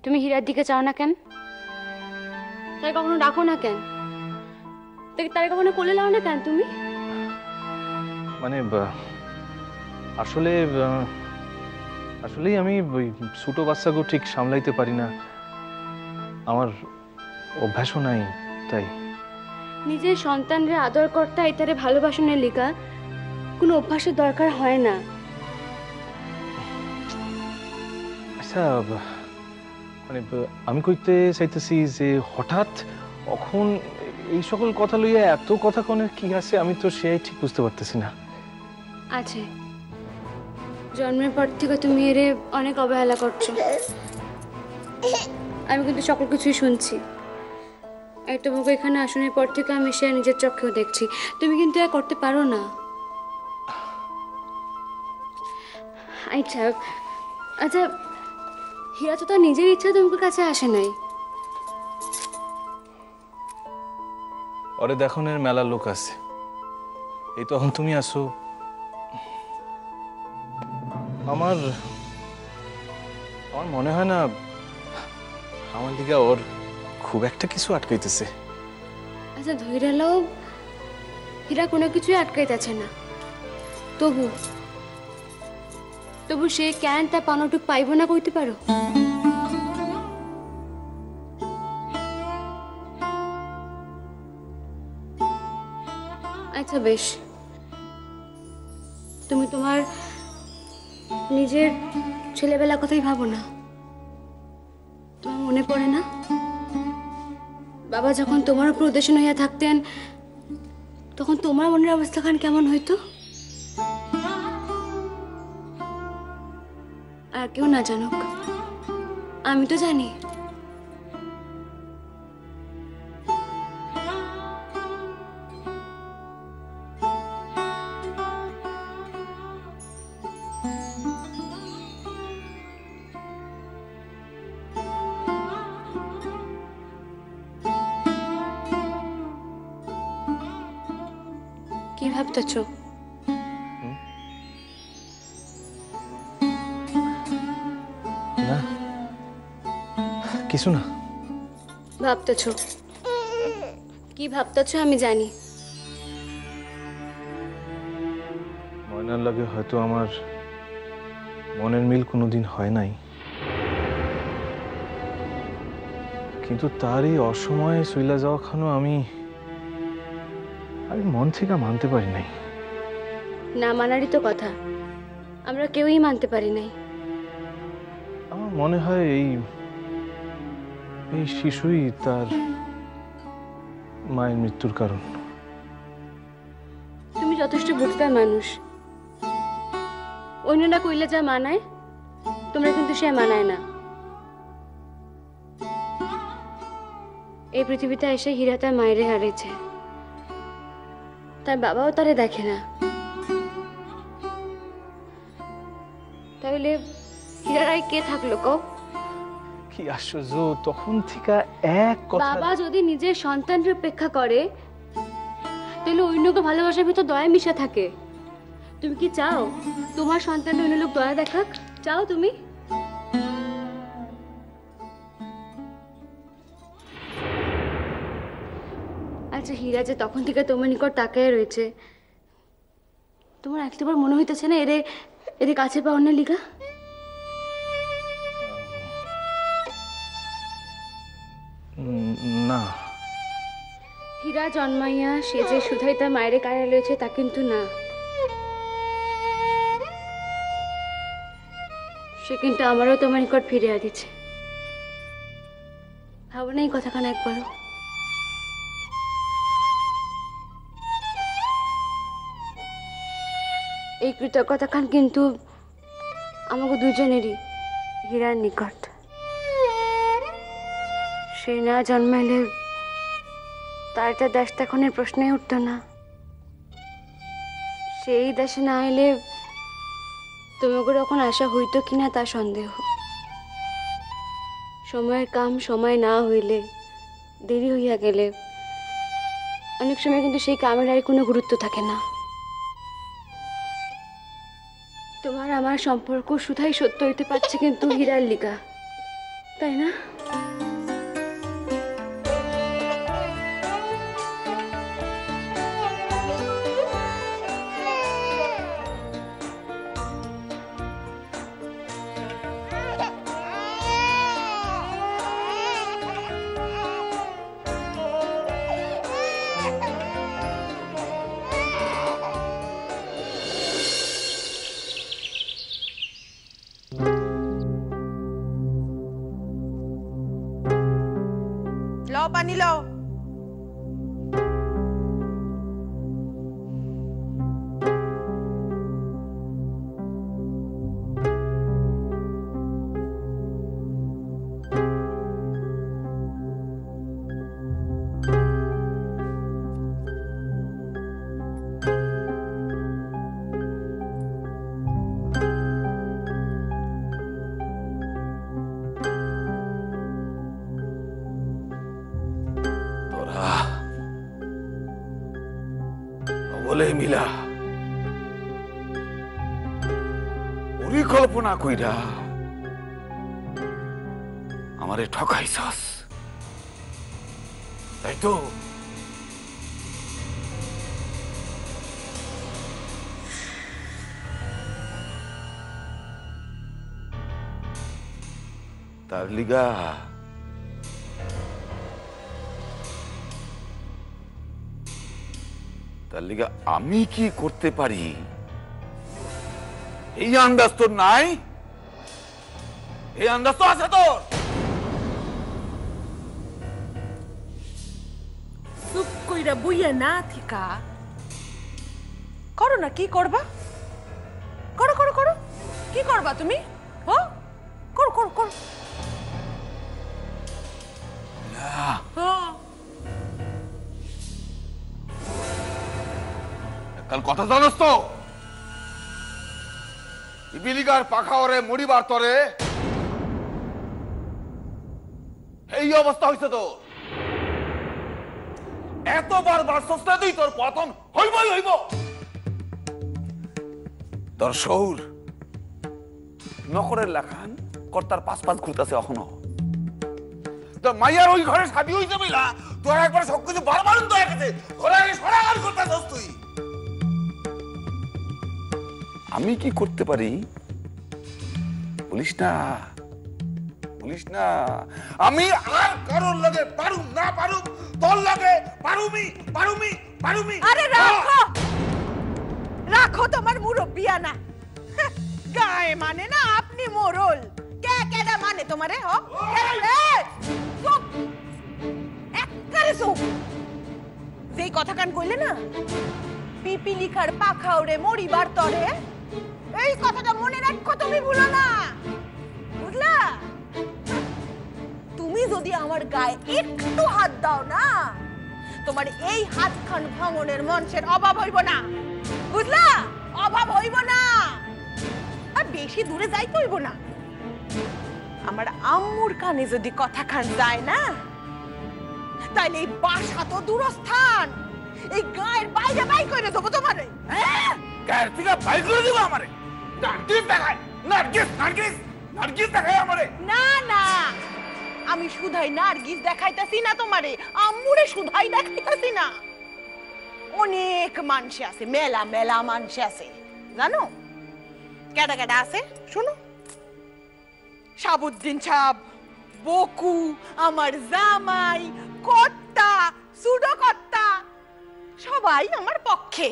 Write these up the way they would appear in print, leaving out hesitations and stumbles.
তুমি হীরার দিকে চাও না কেন? তাই কখনো ডাকো না কেন? তাই কখনো কোলে লাও না কেন তুমি? মানে আসলে আসলেই আমি ওই ছোট বাচ্চাকে ঠিক সামলাইতে পারি না, আমার অভ্যাসও নাই। তাই নিজের সন্তানরা আদর করতে এটারে ভালোবাসনের লিগা কোনো অভ্যাসের দরকার হয় না। আচ্ছা, মানে আমি কইতে চাইতেছি যে হঠাৎ এখন এই সকল কথা লইয়া এত কথা কনের কি আছে, আমি তো সেই ঠিক বুঝতে পারতেছি না। আছে, জন্মের পর থেকে তুমি এরে অনেক অবহেলা করছো। আমি কিন্তু সকল কিছুই শুনছি। এই তোমাকে এখানে আসনের পর থেকে আমি সে নিজের চোখেও দেখছি। তুমি কিন্তু আর করতে পারো না। আচ্ছা আচ্ছা, হীরা তো তার নিজের ইচ্ছা তোমার কাছে আসে নাই। ওরে দেখনের মেলা লোক আছে, এই তখন তুমি আসো। আমার আমার মনে হয় না আমার দিকে ওর খুব একটা কিছু আটকাইতেছে। আচ্ছা ধৈর্যালেও হীরা কোনো কিছুই আটকাইতেছে না, তবু তবু সে কেন তার পানোটুক পাইব না কইতে পারো? আচ্ছা বেশ, তুমি তোমার নিজের ছেলেবেলার কথাই ভাবো না? তোমার মনে পড়ে না বাবা যখন তোমার উপর উদ্দেশ্যন হইয়া থাকতেন, তখন তোমার মনের অবস্থাখান কেমন হইতো? আর কেউ না জানুক, আমি তো জানি। কি ভাবতেছো? না, কিছু না। ভাবতেছো? কি ভাবতেছো আমি জানি। ময়নার লাগে হয়তো আমার মনের মিল কোনোদিন হয় নাই, কিন্তু তার এই অসময়ে চইলা যাওয়া খানো আমি মন থেকে মানতে পারি নাই। না মানারই তো কথা, আমরা কেউই মানতে পারি নাই। আমার মনে হয় এই এই শিশুই তার মায়ের মৃত্যুর কারণ। তুমি যথেষ্ট বুঝতার মানুষ, অন্যরা কইলে যা মানায় তোমরা কিন্তু সে মানায় না। এই পৃথিবীতে এসে হীরা তার মায়ের হারিয়েছে, তার বাবাও তারে দেখে না। তাহলে হীরারাই কে থাকলো কও? কি আশ্চর্য, তখন থেকে এক কথা। বাবা যদি নিজের সন্তানের উপেক্ষা করে, তাহলে অন্যকে ভালোবাসার ভিতর দয়া মিশা থাকে। তুমি কি চাও তোমার সন্তান অন্য লোক দয়া দেখাক? চাও তুমি? আচ্ছা হীরা যে তখন থেকে তোমার নিকট তাকায় রয়েছে, তোমার একবার মনে হইতেছে না এরে এরে কাছে পাওয়ার না লিগা? না, হীরা জন্মাইয়া সে যে শুধাই তার মায়ের কায়া রয়েছে তা কিন্তু না। সে কিন্তু আমারও তোমার নিকট ফিরিয়ে দিচ্ছে। ভাবো না এই কথাখানা একবারও? এই কৃতজ্ঞতাখান কিন্তু আমাকে দুজনেরই হীরার নিকট। সে না জন্মাইলে তার একটা দেশ তখনের প্রশ্নই উঠত না। সেই দেশে না এলে তোমাকে তখন আশা হইতো কিনা তা সন্দেহ। সময়ের কাম সময় না হইলে, দেরি হইয়া গেলে অনেক সময় কিন্তু সেই কামের আর কোনো গুরুত্ব থাকে না। তোমার আমার সম্পর্ক শুধাই সত্য হইতে পারছে কিন্তু হীরার লিগা। তাই না? लो पानी लो। বলে মিলা পরিকল্পনা কইরা আমারে ঠকাইছস, তাই তো? তার লিগা আমি কি করতে পারি এই আন্দাজ তোর নাই? এই আন্দাজ তো আছে তোর? চুপ কইরা বুইয়া না থিকা করো না। কি করবা? করো করো করো। কি করবা তুমি? ও করো করো করো। কাল কথা জানোস তো? বিলিগার পাখা ওরে মরিবার তরে এই অবস্থা হইছে তো। এতবার বারসস না দিই তোর পতন হইবই হইব। তোর শৌর নকরের লেখান কর্তার পাঁচ পাঁচ ঘুরতেছে এখনো। তোর মাইয়ার ওই ঘরে শাদি হইছে মিলা তোর একবার সবকিছু বারবার তো গেছে। ঘরে সরাগার করতেছস তুই। আমি কি করতে পারি বলিস না, বলিস না। আমি আর কারোর লাগে পারুম না পারুম, তোর লাগে পারুমি পারুমি পারুমি। আরে রাখো রাখো তোমার মুরব্বিয়ানা। গায়ে মানে না আপনি মোরল। কে কেডা মানে তোমারে? ও চুপ একবারে চুপ। যেই কথা কান কইলে না পিপিলিকার পাখা ওরে মরিবার তরে, এই কথাটা মনে রাখো, তুমি ভুলো না, বুঝলা? তুমি যদি আমার গায়ে একটু হাত দাও না, তোমার এই হাত খান ভাঙনের মঞ্চের অভাব হইব না, বুঝলা? অভাব হইব না। আর বেশি দূরে যাইতে হইব না। আমার আম্মুর কানে যদি কথা খান যায় না, তাইলে এই বাসা তো দূরস্থান, এই গায়ের বাইরে বাই করে দেবো তোমারে। গায়ের থেকে বাই করে দেবো আমারে? নার্গিস দেখায়, নার্গিস নার্গিস নার্গিস দেখায় আমারে। না না, আমি শুধাই নার্গিস দেখাইতাছি না তোমারে, আম্মুরে শুধাই দেখাইতাছি না। অনেক মানুষ আছে, মেলা মেলা মানুষ আছে, জানো? কেডা কেডা আছে শুনো? সাবুদ্দিন সাহেব, বকু, আমার জামাই, কর্তা, সুডো কর্তা, সবাই আমার পক্ষে।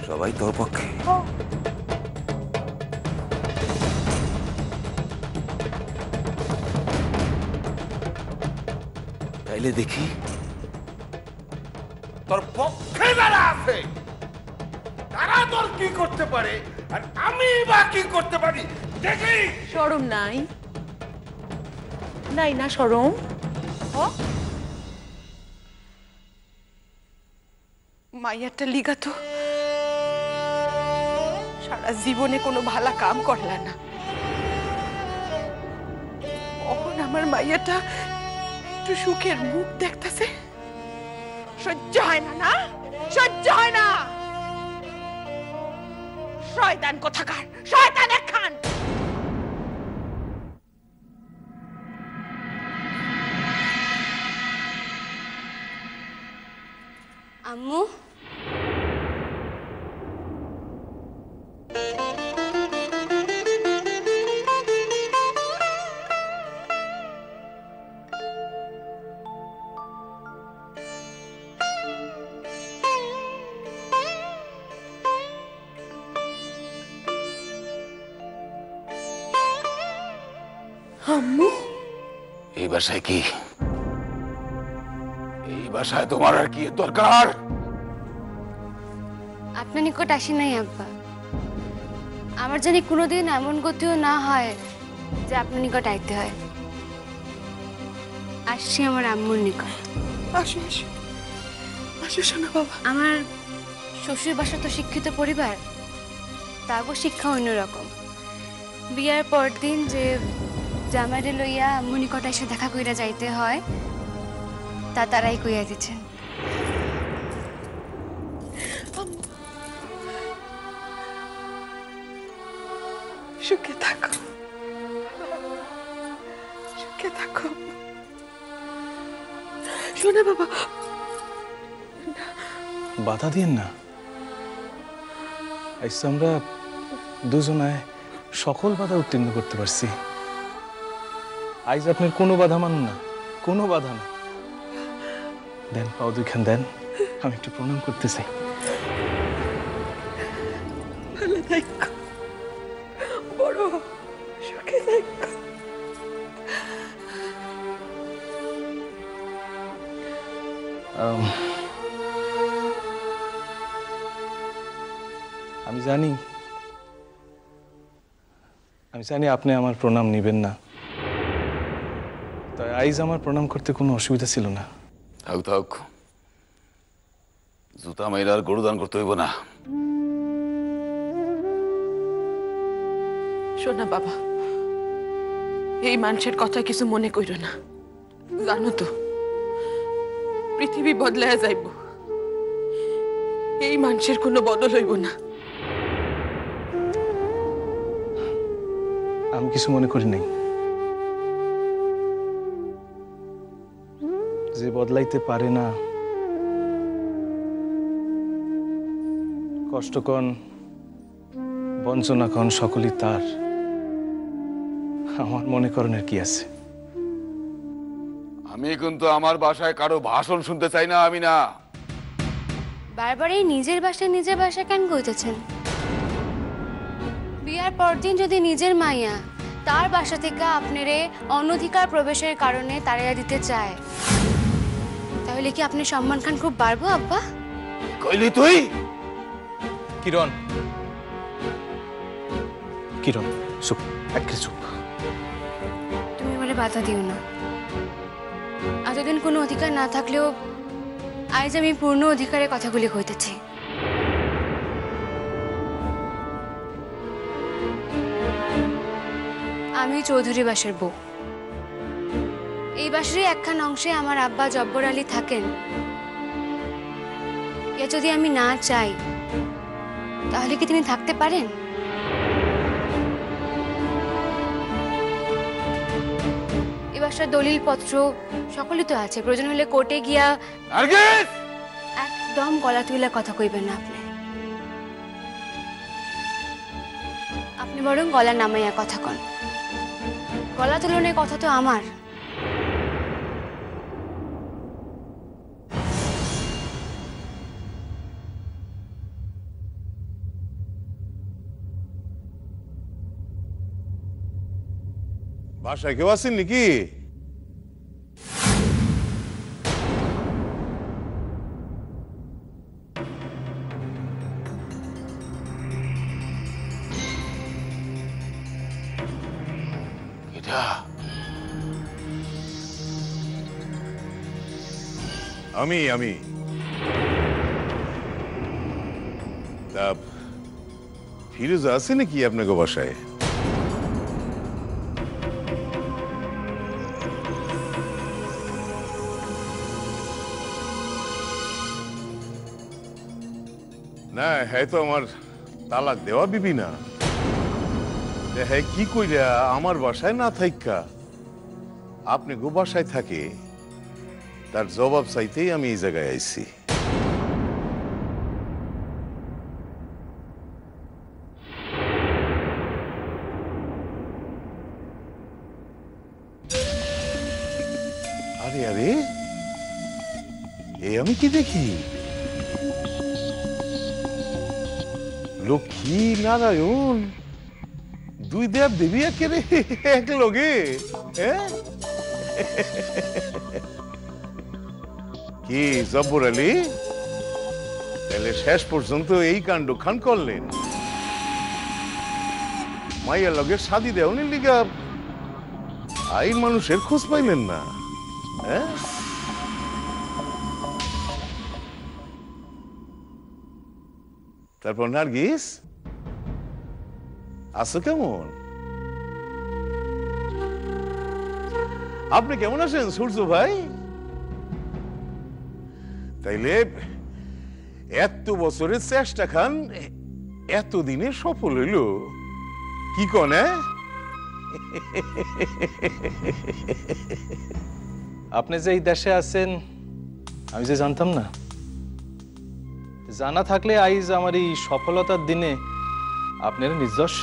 সবাই তোর পক্ষে? তাইলে দেখি তোর পক্ষে যারা আছে তারা তোর কি করতে পারে আর আমি বা কি করতে পারি দেখি। শরম নাই? নাই না শরম? মাইয়াটা লিগা তো সারা জীবনে কোনো ভালো কাম করলা না। কখন আমার মাইয়াটা একটু সুখের মুখ দেখতেছে, সহ্য হয় না, না সহ্য হয় না। শয়তান কোথাকার, শয়তান একখান। আম্মু, আম্মু, এই বাসায় কি, এই বাসায় তোমার আর কি দরকার? আপনার নিকট আসি নাই আব্বা। আমার জানি কোনোদিন এমন গতিও না হয় যে আপনার নিকট আইতে হয়। আসছি আমার আম্মুর নিকট। আসো আসো আসো শোনা বাবা। আমার শ্বশুর বাসা তো শিক্ষিত পরিবার, তারপর শিক্ষা অন্যরকম। বিয়ার পরদিন যে জামাইরে লইয়া আম্মুর নিকট এসে দেখা কইরা যাইতে হয়, তা তারাই কইয়া দিচ্ছেন। সুখে থাকো, সুখে থাকো শোনা বাবা। বাধা দিয়েন না। আজ আমরা দুজনায় সকল বাধা উত্তীর্ণ করতে পারছি। আজ আপনার কোনো বাধা মানুন না, কোনো বাধা না। দেন, পাও দুইখান দেন, আমি একটু প্রণাম করতে চাই। ভালো থাকো, বড় সুখে থাকো। আমি জানি আপনি আমার প্রণাম নিবেন না, তাই আইজ আমার প্রণাম করতে কোনো অসুবিধা ছিল না। থাক থাক, জুতা মাইরা আর গরু দান করতে হইব না। শোনা বাবা, এই মানুষের কথা কিছু মনে কইরো না। জানো তো পৃথিবী বদলায় যাইব, এই মানুষের কোনো বদল হইব না। আমি কিছু মনে করি নাই। যে বদলাইতে পারে না, কষ্ট কন, বঞ্চনা কন, সকলই তার। আমার মনে করণের কি আছে? আমি কিন্তু আমার বাসায় কারো ভাষণ শুনতে চাই না। আমি না, বারবার এই নিজের বাসায় কেন কইতেছেন? বিয়ার পরদিন যদি নিজের মাইয়া তার বাসা থেকে আপনারে অনধিকার প্রবেশের কারণে তাড়িয়ে দিতে চায়, তাহলে কি আপনি সম্মান খান খুব বাড়বো আব্বা? কইলি তুই? কিরণ, কিরণ চুপ, একটা চুপ। তুমি বলে বাধা দিও না। এতদিন কোনো অধিকার না থাকলেও আজ আমি পূর্ণ অধিকারের কথাগুলি কইতেছি। আমি চৌধুরী বাসার বউ। এই বাসারই একখান অংশে আমার আব্বা জব্বর আলী থাকেন। এ যদি আমি না চাই, তাহলে কি তিনি থাকতে পারেন? এই বাসার দলিল পত্র সকলই তো আছে। প্রয়োজন হলে কোর্টে গিয়া। একদম গলা তুলে কথা কইবেন না আপনি। আপনি বরং গলা নামাইয়া কথা কন। গলা তুলনের কথা তো আমার। বাসায় কেউ আছেন নাকি? আমি ফিরোজা আছে নাকি আপনাকে বাসায়? না, হ্যাঁ তো আমার তালাক দেওয়া বিবি না। হ্যাঁ, কি কইরা আমার বাসায় না থাইকা আপনি গো বাসায় থাকে, তার জবাব চাইতেই আমি এই জায়গায় আইছি। আরে আরে, আমি কি দেখি? লক্ষ্মী নারায়ণ দুই দেব দেবী একেবারে এক লগে। কি জব্বর আলী, তাহলে শেষ পর্যন্ত এই কাণ্ড খান করলেন? মাইয়ার লগে শাদি দেওয়ানির লিগা আইন মানুষের খোঁজ পাইলেন না? তারপর নার্গিস আছো কেমন? আপনি কেমন আছেন সূর্য ভাই? তাইলে এত বছরের চেষ্টা খান এতদিনে সফল হইল, কি কন? আপনি যে এই দেশে আছেন আমি যে জানতাম না। জানা থাকলে আইজ আমার এই সফলতার দিনে আপনার নির্দোষ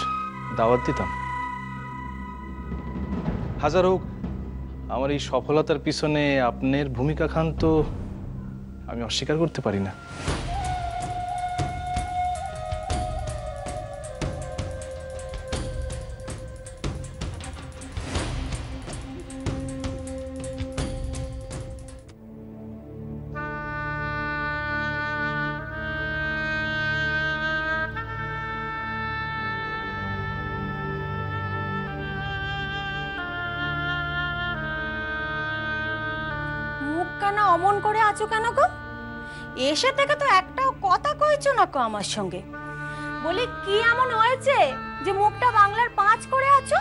দাওয়াত দিতাম। হাজার হোক আমার এই সফলতার পিছনে আপনার ভূমিকা খান তো আমি অস্বীকার করতে পারি না। কেন অমন করে আছো কেন গো? এসে থেকে তো একটাও কথা কইছো না গো আমার সঙ্গে। বলি কি এমন হয়েছে যে মুখটা বাংলার 5 করে আছো?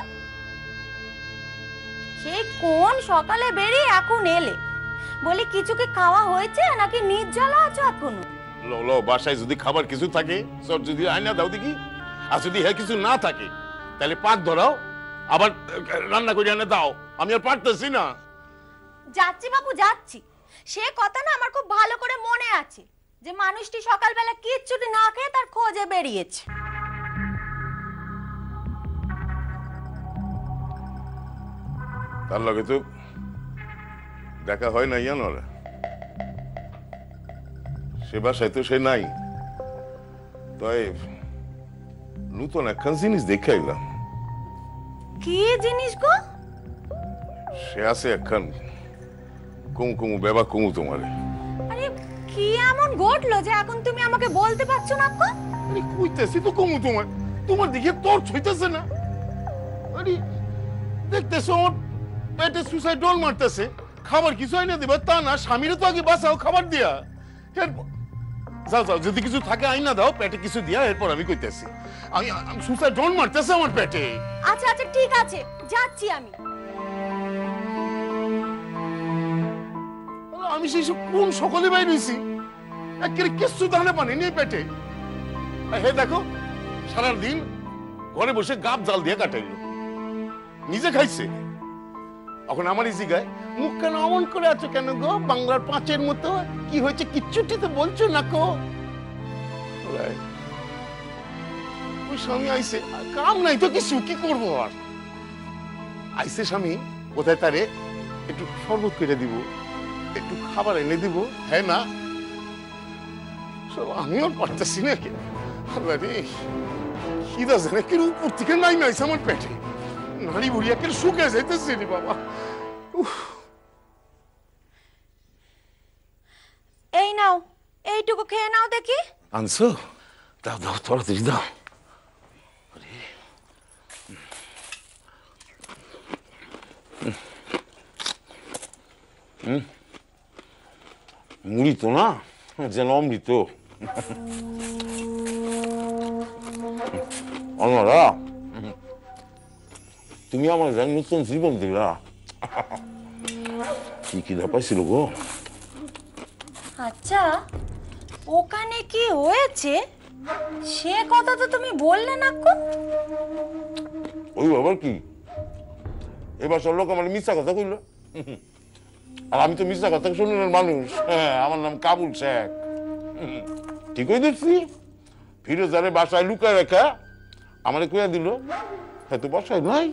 সেই কোন সকালে বেরিয়ে এখন এলে। বলি কিছু কি খাওয়া হয়েছে নাকি নির্জলা আছো এখনো? লো লো, বাসায় যদি খাবার কিছু থাকে সব যদি আইনা দাও দেখি, আর যদি হ্যাঁ কিছু না থাকে তাহলে পাক ধরাও, আবার রান্না করে এনে দাও। আমি আর পারতেছি না। যাচ্ছি বাবু যাচ্ছি। সে কথা না আমার খুব ভালো করে মনে আছে যে মানুষটি সকালবেলা কিচ্ছুটি না খেয়ে তার খোঁজে বেরিয়েছে। তার লগে তো দেখা হয় না ইয়ানোর, সে বাসায় তো সে নাই। তাই নতুন একখান জিনিস দেখে আইলাম। কি জিনিস গো? সে আছে একখান কুমু কুমু বেবা কুমু তোমারে। আরে কি এমন ঘটলো যে এখন তুমি আমাকে বলতে পারছো না গো? আরে কইতেছি তো কুমু তোমার, তোমার দিকে তোর ছইতেছে না? আরে দেখতেছো আমার পেটে সুসাইড ডল মারতেছে, খাবার কিছু আইনা দিবা তা না, স্বামীরে তো আগে বাঁচাও খাবার দিয়া। যাও যাও, যদি কিছু থাকে আইনা দাও, পেটে কিছু দিয়া, এরপর আমি কইতেছি। আমি সুসাইড ডল মারতেছে আমার পেটে। আচ্ছা আচ্ছা ঠিক আছে, যাচ্ছি আমি। আমি সেই কোন সকলে বাইর হইছি, একেবারে কিচ্ছু দানে পানি নেই পেটে। হে দেখো, সারাদিন ঘরে বসে গাব জাল দিয়ে কাটাইলো, নিজে খাইছে। এখন আমার এই জিগায় মুখ কেন অমন করে আছো কেন গো? বাংলার 5-এর মতো কি হয়েছে কিচ্ছুটি তো বলছো না কো? ওই স্বামী আইছে, কাম নাই তো কিছু, কি করবো আর? আইছে স্বামী, কোথায় তারে একটু শরবত করে দিব, একটু খাবার এনে দিব, হ্যাঁ না? সব আমিও পারতেছি না। খিদা জানে কি উপর থেকে নাই নাইছে আমার পেটে, নারী বুড়ি একের শুকে যাইতেছে রে বাবা। এই নাও, এইটুকু খেয়ে নাও দেখি। আনছো? দাও দাও, তাড়াতাড়ি দাও। মুড়ি তো না, যেন অমৃত। অনরা, তুমি আমার নতুন জীবন দিলা। কি কি পাইছিল গো? আচ্ছা, ওখানে কি হয়েছে সে কথা তো তুমি বললে না কো। ওই আবার কি এবার সব লোক আমার মিথ্যা কথা কইল, আর আমি তো মিথ্যা কথা শুনলেন মানুষ। হ্যাঁ, আমার নাম কাবুল শেখ। ঠিকই দেখছি, ফিরোজারে বাসায় লুকায় রেখা আমারে কইয়া দিল হ্যাঁ তো বাসায় নাই।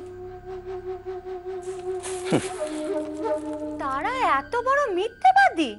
তারা এত বড় মিথ্যাবাদী?